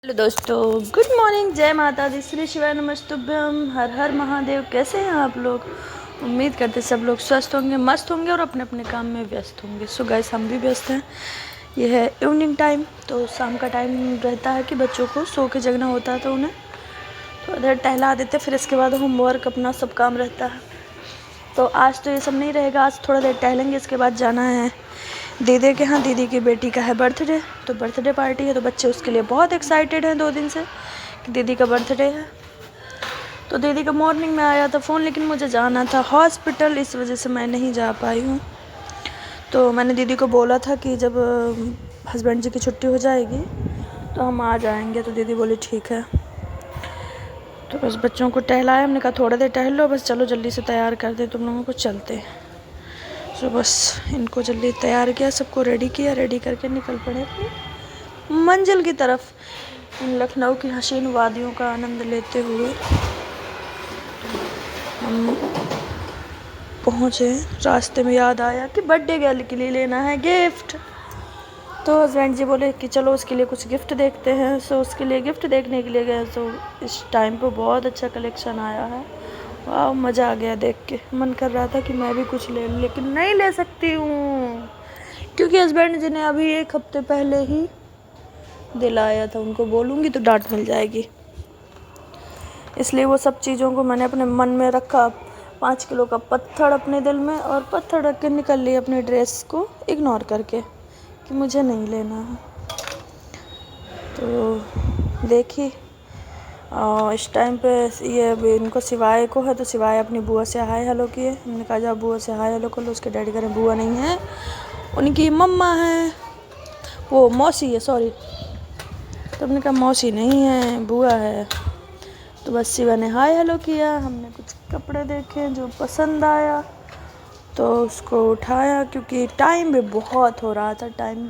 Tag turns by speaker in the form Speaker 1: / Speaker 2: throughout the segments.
Speaker 1: Hello दोस्तों, good morning. जय माता दी, श्री शिवाय नमस्तुभ्यम, हर हर महादेव। कैसे हैं आप लोग? उम्मीद करते सब लोग स्वस्थ होंगे, मस्त होंगे और अपने अपने काम में व्यस्त होंगे। सो गाइस, हम भी व्यस्त हैं। ये है इवनिंग टाइम, तो शाम का टाइम रहता है कि बच्चों को सो के जगना होता है, तो उन्हें थोड़ा देर टहला देते, फिर इसके बाद होमवर्क अपना सब काम रहता है। तो आज तो ये सब नहीं रहेगा, आज थोड़ा देर टहलेंगे, इसके बाद जाना है दीदी के यहाँ। दीदी की बेटी का है बर्थडे, तो बर्थडे पार्टी है, तो बच्चे उसके लिए बहुत एक्साइटेड हैं 2 दिन से कि दीदी का बर्थडे है। तो दीदी का मॉर्निंग में आया था फ़ोन, लेकिन मुझे जाना था हॉस्पिटल, इस वजह से मैं नहीं जा पाई हूँ। तो मैंने दीदी को बोला था कि जब हस्बैंड जी की छुट्टी हो जाएगी तो हम आ जाएंगे, तो दीदी बोली ठीक है। तो बस बच्चों को टहलाया, हमने कहा थोड़ा देर टहल लो, बस चलो जल्दी से तैयार कर दे तुम लोगों को, चलते हैं। तो बस इनको जल्दी तैयार किया, सबको रेडी किया, रेडी करके निकल पड़े अपनी मंजिल की तरफ। लखनऊ की हसीन वादियों का आनंद लेते हुए हम पहुँचे। रास्ते में याद आया कि बर्थडे गर्ल के लिए लेना है गिफ्ट, तो हस्बैंड जी बोले कि चलो उसके लिए कुछ गिफ्ट देखते हैं। सो उसके लिए गिफ्ट देखने के लिए गए। सो इस टाइम पे बहुत अच्छा कलेक्शन आया है, वाह मज़ा आ गया देख के। मन कर रहा था कि मैं भी कुछ ले लूं, लेकिन नहीं ले सकती हूँ क्योंकि हस्बैंड जी ने अभी 1 हफ्ते पहले ही दिलाया था। उनको बोलूँगी तो डांट मिल जाएगी, इसलिए वो सब चीज़ों को मैंने अपने मन में रखा। 5 किलो का पत्थर अपने दिल में, और पत्थर रख के निकल ली अपनी ड्रेस को इग्नोर करके कि मुझे नहीं लेना है। तो देखिए इस टाइम पे ये अभी इनको सिवाय को है, तो सिवाय अपनी बुआ से हाय हेलो किए। हमने कहा जा बुआ से हाय हेलो कर लो। उसके डैडी करें बुआ नहीं है, उनकी मम्मा है, वो मौसी है, सॉरी। तो हमने कहा मौसी नहीं है, बुआ है। तो बस शिवा ने हाय हेलो किया। हमने कुछ कपड़े देखे जो पसंद आया, तो उसको उठाया क्योंकि टाइम भी बहुत हो रहा था। टाइम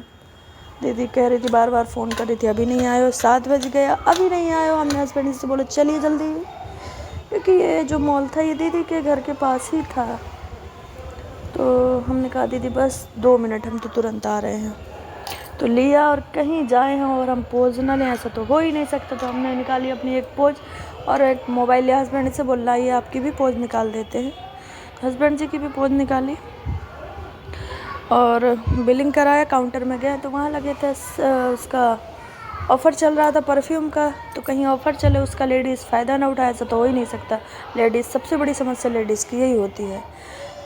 Speaker 1: दीदी कह रही थी, बार बार फ़ोन कर रही थी, अभी नहीं आए हो, 7 बज गया, अभी नहीं आए हो। हमने हस्बैंड से बोला चलिए जल्दी, क्योंकि ये जो मॉल था ये दीदी के घर के पास ही था। तो हमने कहा दीदी बस 2 मिनट, हम तो तुरंत आ रहे हैं। तो लिया, और कहीं जाए हैं और हम पोज ना लें ऐसा तो हो ही नहीं सकता। तो हमने निकाली अपनी एक पोज, और एक मोबाइल लिया हस्बैंड से, बोला ये आपकी भी पोज निकाल देते हैं। हस्बैंड जी की भी पोज निकाली और बिलिंग कराया। काउंटर में गए तो वहाँ लगे थे उसका ऑफ़र चल रहा था परफ्यूम का, तो कहीं ऑफ़र चले उसका लेडीज़ फ़ायदा ना उठाए, ऐसा तो हो ही नहीं सकता। लेडीज़ सबसे बड़ी समस्या लेडीज़ की यही होती है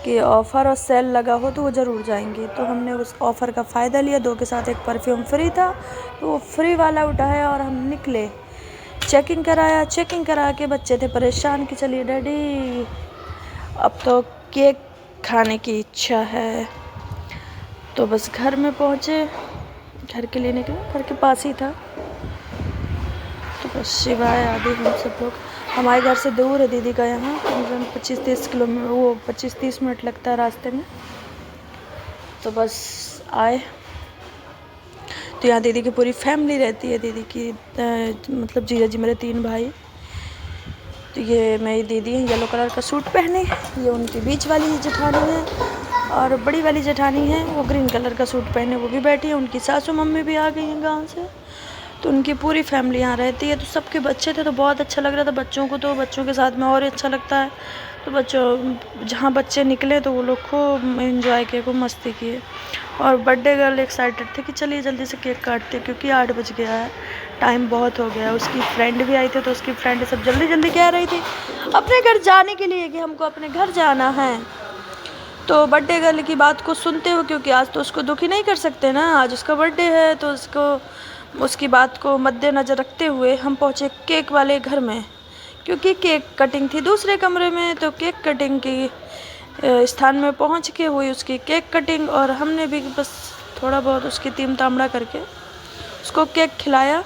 Speaker 1: कि ऑफ़र और सेल लगा हो तो वो ज़रूर जाएंगी। तो हमने उस ऑफ़र का फ़ायदा लिया, 2 के साथ 1 परफ्यूम फ्री था, तो वो फ्री वाला उठाया और हम निकले। चेकिंग कराया, चेकिंग करा के बच्चे थे परेशान कि चलिए डैडी अब तो केक खाने की इच्छा है। तो बस घर में पहुँचे, घर के लिए निकले, घर के पास ही था। तो बस शिवाय आदि हम सब लोग, हमारे घर से दूर है दीदी का यहाँ, कम से कम 25-30 किलोमीटर, वो 25-30 मिनट लगता है रास्ते में। तो बस आए, तो यहाँ दीदी की पूरी फैमिली रहती है। दीदी की मतलब जीजा जी मेरे 3 भाई। तो ये मेरी दीदी है, येलो कलर का सूट पहने, ये उनकी बीच वाली जेठानी है, और बड़ी वाली जेठानी है वो ग्रीन कलर का सूट पहने, वो भी बैठी है। उनकी सासू मम्मी भी आ गई हैं गांव से, तो उनकी पूरी फैमिली यहाँ रहती है। तो सबके बच्चे थे तो बहुत अच्छा लग रहा था बच्चों को, तो बच्चों के साथ में और अच्छा लगता है। तो बच्चों जहाँ बच्चे निकले तो वो लोग खूब एंजॉय किए, खूब मस्ती किए। और बर्थडे गर्ल एक्साइटेड थे कि चलिए जल्दी से केक काटते, क्योंकि 8 बज गया है, टाइम बहुत हो गया है। उसकी फ्रेंड भी आई थी, तो उसकी फ्रेंड सब जल्दी जल्दी कह रही थी अपने घर जाने के लिए कि हमको अपने घर जाना है। तो बर्थडे गर्ल की बात को सुनते हुए, क्योंकि आज तो उसको दुखी नहीं कर सकते ना, आज उसका बर्थडे है, तो उसकी बात को मद्देनज़र रखते हुए हम पहुँचे केक वाले घर में, क्योंकि केक कटिंग थी दूसरे कमरे में। तो केक कटिंग की स्थान में पहुँच के हुई उसकी केक कटिंग, और हमने भी बस थोड़ा बहुत उसकी तीम तामड़ा करके उसको केक खिलाया,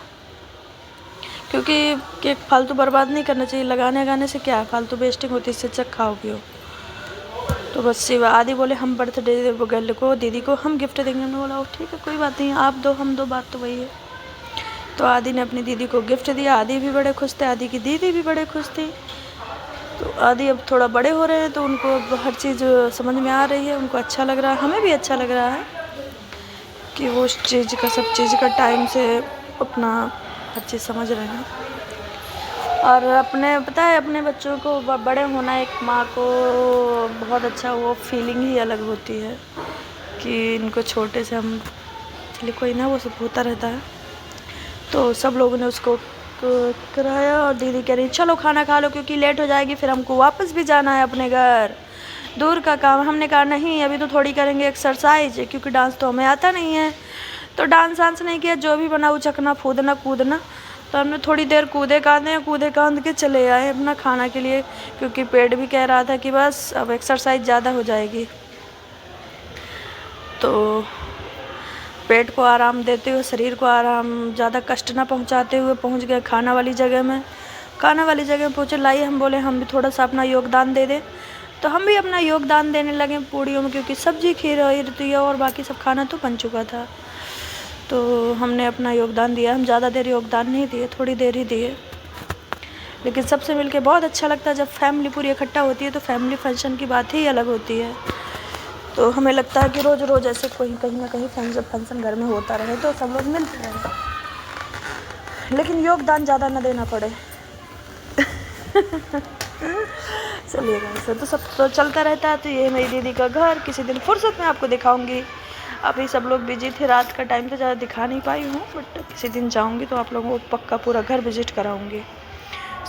Speaker 1: क्योंकि केक फालतू बर्बाद नहीं करना चाहिए, लगाने से क्या फालतू वेस्टिंग होती है, इससे अच्छा खाओ पियो। तो बस शिवा आदि बोले हम बर्थडे गर्ल को, दीदी को हम गिफ्ट देंगे। हमने बोला ठीक है कोई बात नहीं, आप दो हम दो, बात तो वही है। तो आदि ने अपनी दीदी को गिफ्ट दिया, आदि भी बड़े खुश थे, आदि की दीदी भी बड़े खुश थी। तो आदि अब थोड़ा बड़े हो रहे हैं, तो उनको अब हर चीज़ समझ में आ रही है, उनको अच्छा लग रहा है, हमें भी अच्छा लग रहा है कि वो उस चीज़ का, सब चीज़ का टाइम से अपना हर चीज़ समझ रहे हैं। और अपने पता है अपने बच्चों को बड़े होना एक माँ को बहुत अच्छा वो फीलिंग ही अलग होती है कि इनको छोटे से हम चलिए कोई ना वो सब होता रहता है। तो सब लोगों ने उसको कराया और दीदी कह रही चलो खाना खा लो क्योंकि लेट हो जाएगी, फिर हमको वापस भी जाना है अपने घर, दूर का काम। हमने कहा नहीं अभी तो थोड़ी करेंगे एक्सरसाइज, क्योंकि डांस तो हमें आता नहीं है। तो डांस वांस नहीं किया, जो भी बना उचकना फूदना कूदना। तो हमने थोड़ी देर कूदे कांद के चले आए अपना खाना के लिए, क्योंकि पेट भी कह रहा था कि बस अब एक्सरसाइज ज़्यादा हो जाएगी। तो पेट को आराम देते हुए, शरीर को आराम ज़्यादा कष्ट ना पहुंचाते हुए पहुंच गए खाना वाली जगह में। खाना वाली जगह पहुँचे, लाइए हम बोले हम भी थोड़ा सा अपना योगदान दे दें। तो हम भी अपना योगदान देने लगे पूड़ियों में, क्योंकि सब्जी खीर और बाकी सब खाना तो बन चुका था। तो हमने अपना योगदान दिया। हम ज़्यादा देर योगदान नहीं दिए, थोड़ी देर ही दिए, लेकिन सबसे मिलके बहुत अच्छा लगता है। जब फैमिली पूरी इकट्ठा होती है तो फैमिली फंक्शन की बात ही अलग होती है। तो हमें लगता है कि रोज़ रोज़ ऐसे कहीं ना कहीं फंक्शन घर में होता रहे तो सब लोग मिलते रहे, लेकिन योगदान ज़्यादा ना देना पड़े। चलिएगा ऐसे तो सब तो चलता रहता है। तो ये मेरी दीदी का घर, किसी दिन फुर्सत में आपको दिखाऊंगी। अभी सब लोग बिजी थे, रात का टाइम तो ज़्यादा दिखा नहीं पाई हूँ, बट किसी दिन जाऊँगी तो आप लोगों को पक्का पूरा घर विजिट कराऊँगी।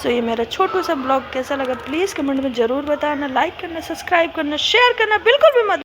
Speaker 1: सो ये मेरा छोटू सा ब्लॉग कैसा लगा प्लीज़ कमेंट में ज़रूर बताना। लाइक करना, सब्सक्राइब करना, शेयर करना बिल्कुल भी मत